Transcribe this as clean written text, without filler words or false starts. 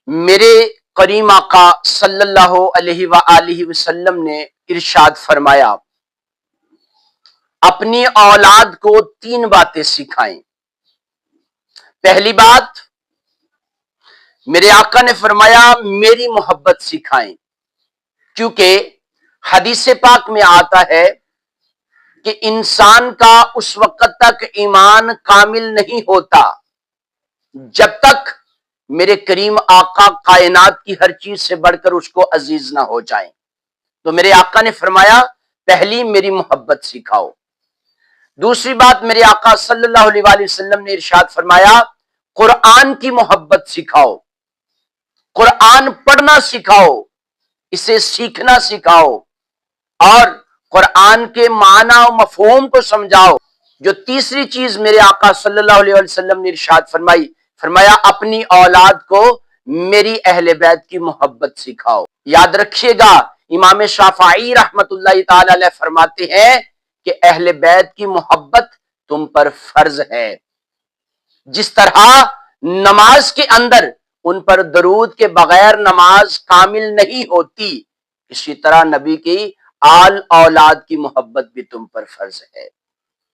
میرے کریم آقا صلی اللہ علیہ وآلہ وسلم نے ارشاد فرمایا، اپنی اولاد کو 3 باتیں سکھائیں۔ پہلی بات، میرے آقا نے فرمایا میری محبت سکھائیں، کیونکہ حدیث پاک میں آتا ہے کہ انسان کا اس وقت تک ایمان کامل نہیں ہوتا جب تک میرے کریم آقا کائنات کی ہر چیز سے بڑھ کر اس کو عزیز نہ ہو جائیں۔ تو میرے آقا نے فرمایا پہلی میری محبت سکھاؤ۔ دوسری بات، میرے آقا صلی اللہ علیہ وآلہ وسلم نے ارشاد فرمایا قرآن کی محبت سکھاؤ، قرآن پڑھنا سکھاؤ، اسے سیکھنا سکھاؤ اور قرآن کے معنی و مفہوم کو سمجھاؤ۔ جو تیسری چیز میرے آقا صلی اللہ علیہ وسلم نے ارشاد فرمایا اپنی اولاد کو میری اہل بیت کی محبت سکھاؤ۔ یاد رکھیے گا، امام شافعی رحمت اللہ تعالی علیہ فرماتے ہیں کہ اہل بیت کی محبت تم پر فرض ہے۔ جس طرح نماز کے اندر ان پر درود کے بغیر نماز کامل نہیں ہوتی، اسی طرح نبی کی آل اولاد کی محبت بھی تم پر فرض ہے۔